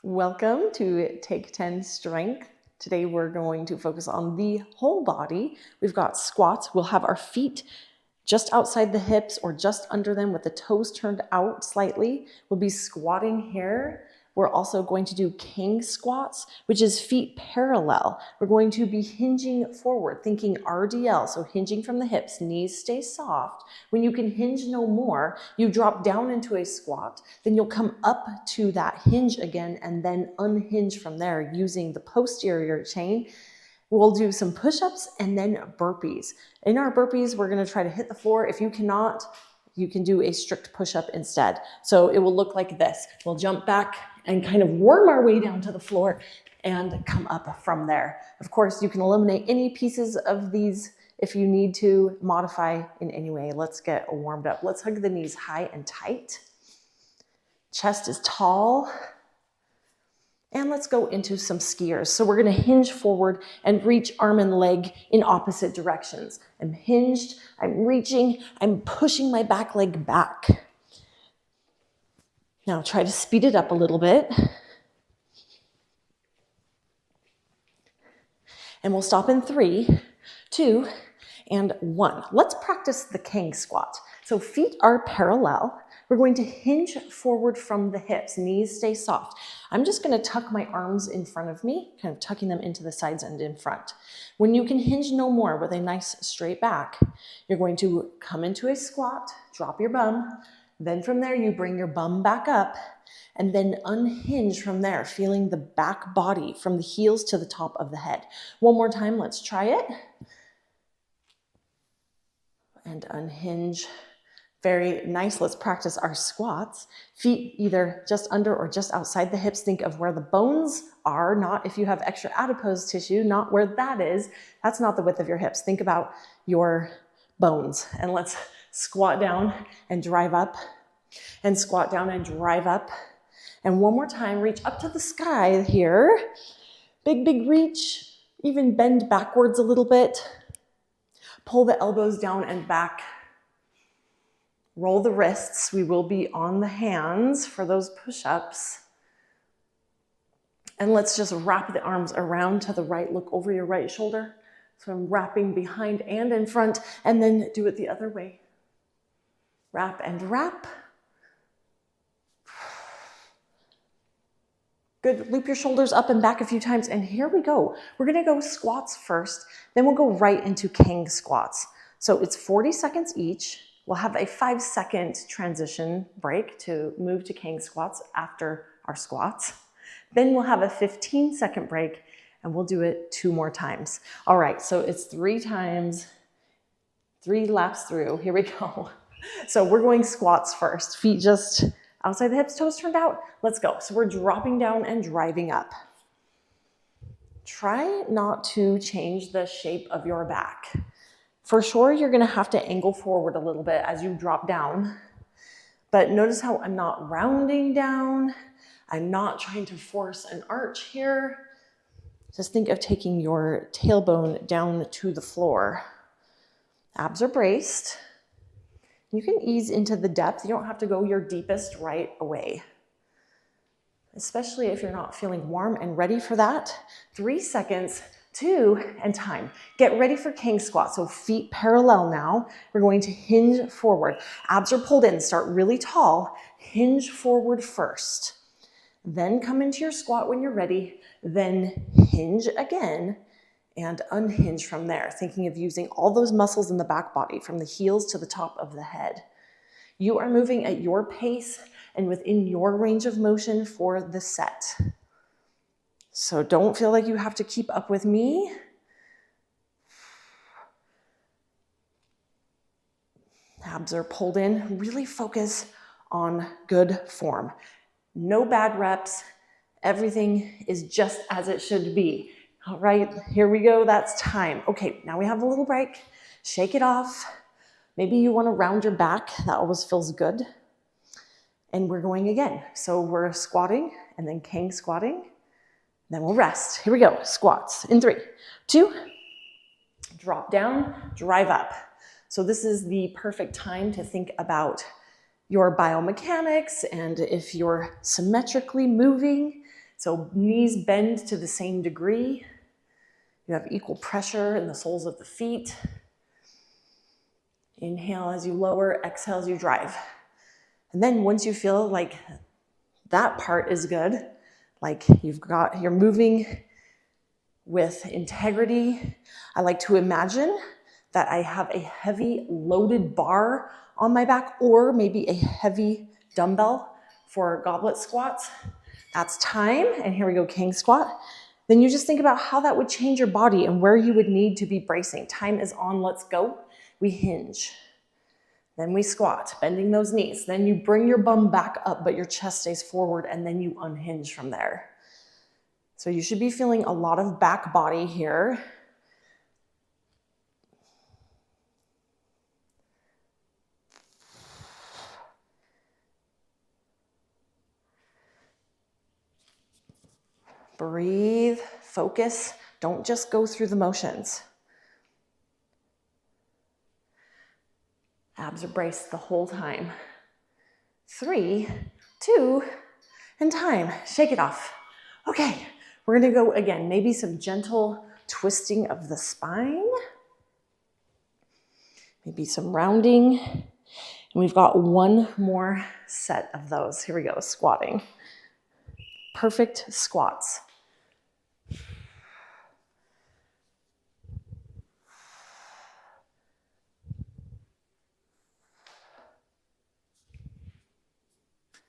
Welcome to Take 10 Strength. Today we're going to focus on the whole body. We've got squats. We'll have our feet just outside the hips or just under them with the toes turned out slightly. We'll be squatting here. We're also going to do kang squats, which is feet parallel. We're going to be hinging forward, thinking RDL, so hinging from the hips, knees stay soft. When you can hinge no more, you drop down into a squat, then you'll come up to that hinge again and then unhinge from there using the posterior chain. We'll do some push-ups and then burpees. In our burpees, we're gonna try to hit the floor. If you cannot, you can do a strict push-up instead. So it will look like this. We'll jump back and kind of worm our way down to the floor and come up from there. Of course, you can eliminate any pieces of these if you need to modify in any way. Let's get warmed up. Let's hug the knees high and tight. Chest is tall. And let's go into some skiers. So we're gonna hinge forward and reach arm and leg in opposite directions. I'm hinged, I'm reaching, I'm pushing my back leg back. Now try to speed it up a little bit. And we'll stop in 3, 2, and 1. Let's practice the kang squat. So feet are parallel. We're going to hinge forward from the hips, knees stay soft. I'm just gonna tuck my arms in front of me, kind of tucking them into the sides and in front. When you can hinge no more with a nice straight back, you're going to come into a squat, drop your bum, then from there you bring your bum back up and then unhinge from there, feeling the back body from the heels to the top of the head. One more time, let's try it. And unhinge. Very nice. Let's practice our squats. Feet either just under or just outside the hips. Think of where the bones are, not if you have extra adipose tissue, not where that is. That's not the width of your hips. Think about your bones. And let's squat down and drive up and squat down and drive up. And one more time, reach up to the sky here. Big, big reach. Even bend backwards a little bit. Pull the elbows down and back. Roll the wrists. We will be on the hands for those push-ups. And let's just wrap the arms around to the right. Look over your right shoulder. So I'm wrapping behind and in front, and then do it the other way. Wrap and wrap. Good. Loop your shoulders up and back a few times, and here we go. We're gonna go squats first, then we'll go right into kang squats. So it's 40 seconds each. We'll have a 5-second transition break to move to kang squats after our squats. Then we'll have a 15-second break and we'll do it 2 more times. All right, so it's 3 times, 3 laps through. Here we go. So we're going squats first. Feet just outside the hips, toes turned out. Let's go. So we're dropping down and driving up. Try not to change the shape of your back. For sure, you're gonna have to angle forward a little bit as you drop down, but notice how I'm not rounding down. I'm not trying to force an arch here. Just think of taking your tailbone down to the floor. Abs are braced. You can ease into the depth. You don't have to go your deepest right away, especially if you're not feeling warm and ready for that. 3 seconds. 2, and time. Get ready for kang squat. So feet parallel now. We're going to hinge forward. Abs are pulled in. Start really tall. Hinge forward first. Then come into your squat when you're ready. Then hinge again and unhinge from there. Thinking of using all those muscles in the back body from the heels to the top of the head. You are moving at your pace and within your range of motion for the set. So don't feel like you have to keep up with me. Abs are pulled in. Really focus on good form. No bad reps. Everything is just as it should be. All right, here we go. That's time. Okay, now we have a little break. Shake it off. Maybe you want to round your back. That always feels good. And we're going again. So we're squatting and then kang squatting. Then we'll rest. Here we go. Squats in 3, 2, drop down, drive up. So this is the perfect time to think about your biomechanics and if you're symmetrically moving, So knees bend to the same degree. You have equal pressure in the soles of the feet. Inhale as you lower, exhale as you drive. And then once you feel like that part is good, like you're moving with integrity, I like to imagine that I have a heavy loaded bar on my back, or maybe a heavy dumbbell for goblet squats. That's time. And here we go, king squat. Then you just think about how that would change your body and where you would need to be bracing. Time is on, let's go. We hinge. Then we squat, bending those knees. Then you bring your bum back up, but your chest stays forward, and then you unhinge from there. So you should be feeling a lot of back body here. Breathe, focus. Don't just go through the motions. Abs are braced the whole time. 3, 2, and time. Shake it off. Okay, we're gonna go again. Maybe some gentle twisting of the spine. Maybe some rounding. And we've got one more set of those. Here we go, squatting. Perfect squats.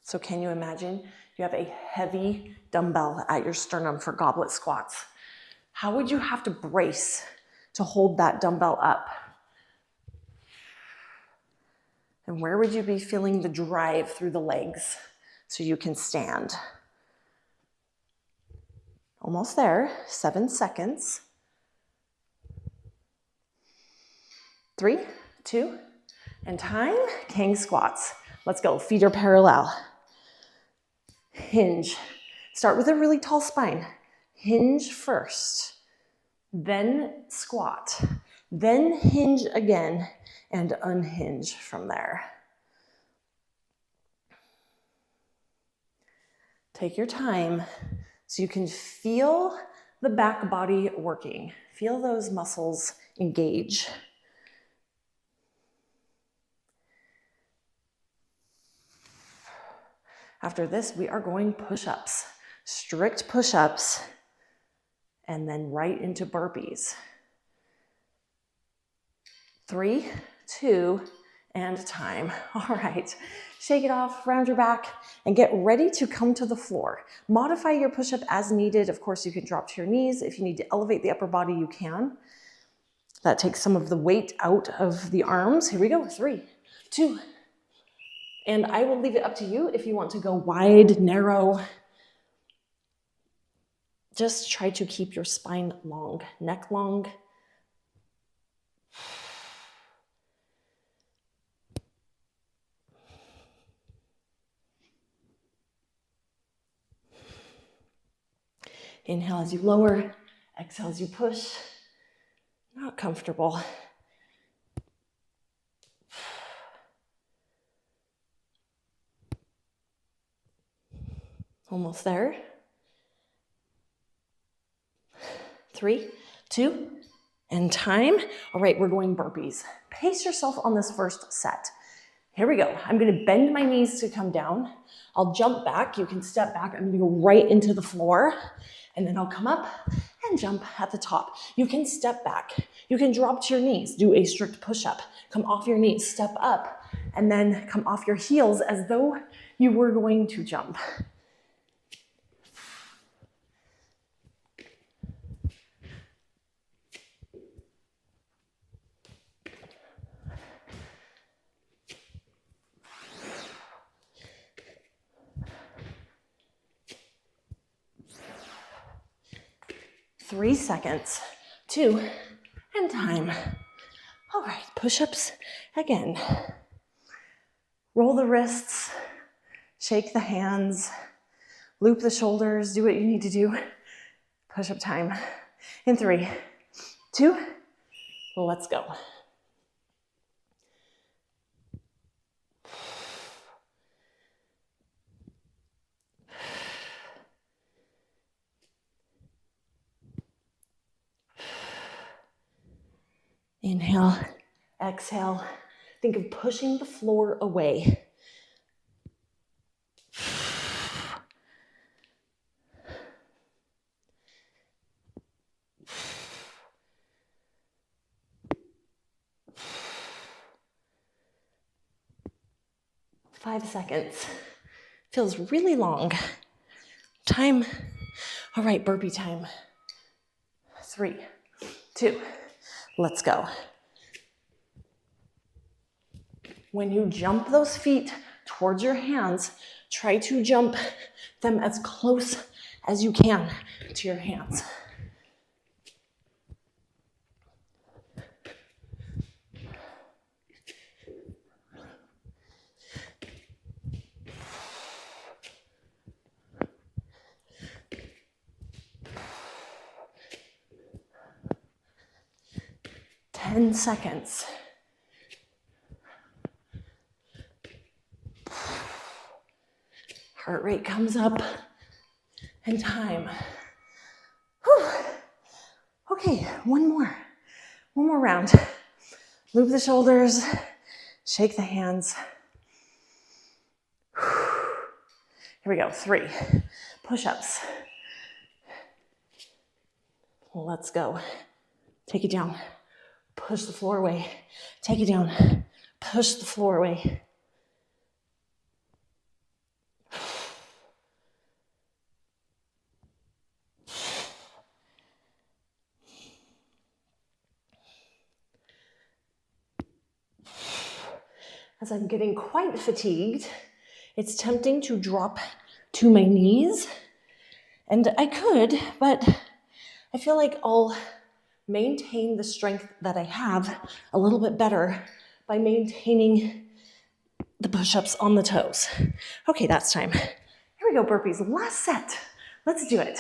So can you imagine you have a heavy dumbbell at your sternum for goblet squats? How would you have to brace to hold that dumbbell up? And where would you be feeling the drive through the legs so you can stand? Almost there, 7 seconds. 3, 2, and time. King squats. Let's go, feet are parallel. Hinge. Start with a really tall spine. Hinge first, then squat, then hinge again, and unhinge from there. Take your time so you can feel the back body working. Feel those muscles engage. After this, we are going push-ups, strict push-ups, and then right into burpees. 3, 2, and time. All right, shake it off, round your back, and get ready to come to the floor. Modify your push-up as needed. Of course, you can drop to your knees. If you need to elevate the upper body, you can. That takes some of the weight out of the arms. Here we go, 3, 2, and I will leave it up to you if you want to go wide, narrow. Just try to keep your spine long, neck long. Inhale as you lower, exhale as you push. Not comfortable. Almost there. 3, 2, and time. All right, we're going burpees. Pace yourself on this first set. Here we go. I'm gonna bend my knees to come down. I'll jump back. You can step back. I'm gonna go right into the floor, and then I'll come up and jump at the top. You can step back. You can drop to your knees. Do a strict push-up. Come off your knees, step up, and then come off your heels as though you were going to jump. Three seconds, 2, and time. All right, push-ups again. Roll the wrists, shake the hands, loop the shoulders, do what you need to do. Push-up time. In 3, 2, let's go. Inhale, exhale. Think of pushing the floor away. Five seconds. Feels really long. Time. All right, burpee time. 3, 2, let's go. When you jump those feet towards your hands, try to jump them as close as you can to your hands. Ten seconds. Heart rate comes up and time. Whew. Okay, one more round. Loop the shoulders, shake the hands. Here we go, 3 push-ups. Let's go. Take it down, push the floor away. Take it down, push the floor away. As I'm getting quite fatigued, it's tempting to drop to my knees. And I could, but I feel like I'll maintain the strength that I have a little bit better by maintaining the push-ups on the toes. Okay, that's time. Here we go, burpees. Last set. Let's do it.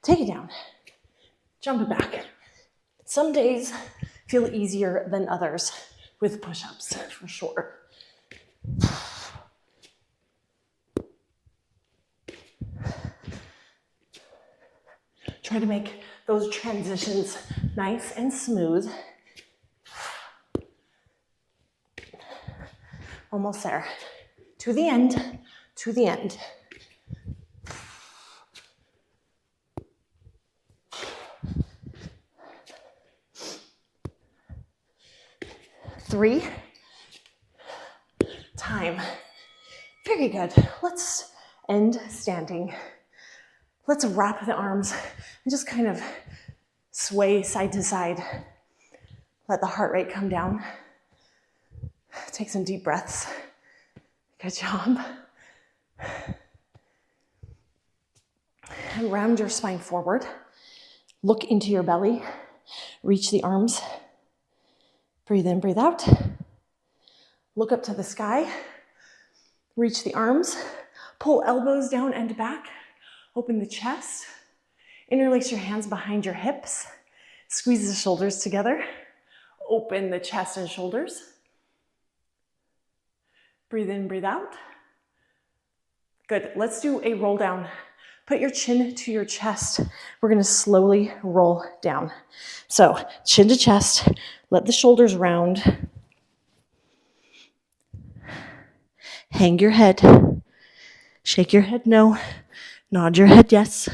Take it down. Jump it back. Some days feel easier than others with push-ups, for sure. Try to make those transitions nice and smooth. Almost there. To the end, to the end. Three. Time. Very good. Let's end standing. Let's wrap the arms and just kind of sway side to side. Let the heart rate come down. Take some deep breaths. Good job. And round your spine forward. Look into your belly. Reach the arms. Breathe in, breathe out. Look up to the sky. Reach the arms. Pull elbows down and back. Open the chest. Interlace your hands behind your hips. Squeeze the shoulders together. Open the chest and shoulders. Breathe in, breathe out. Good. Let's do a roll down. Put your chin to your chest. We're going to slowly roll down. So chin to chest. Let the shoulders round. Hang your head. Shake your head no. Nod your head yes.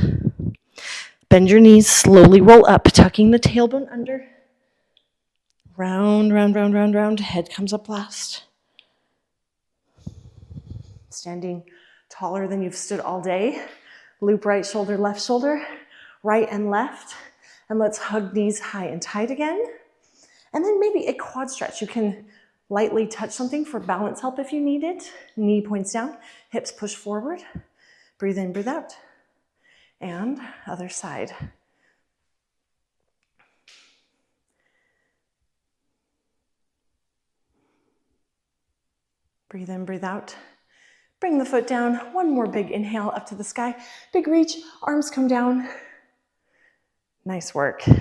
Bend your knees. Slowly roll up, tucking the tailbone under. Round, round, round, round, round. Head comes up last. Standing taller than you've stood all day. Loop right shoulder, right and left. And let's hug knees high and tight again. And then maybe a quad stretch. You can lightly touch something for balance help if you need it. Knee points down, hips push forward. Breathe in, breathe out. And other side. Breathe in, breathe out. Bring the foot down. One more big inhale up to the sky. Big reach, arms come down. Nice work.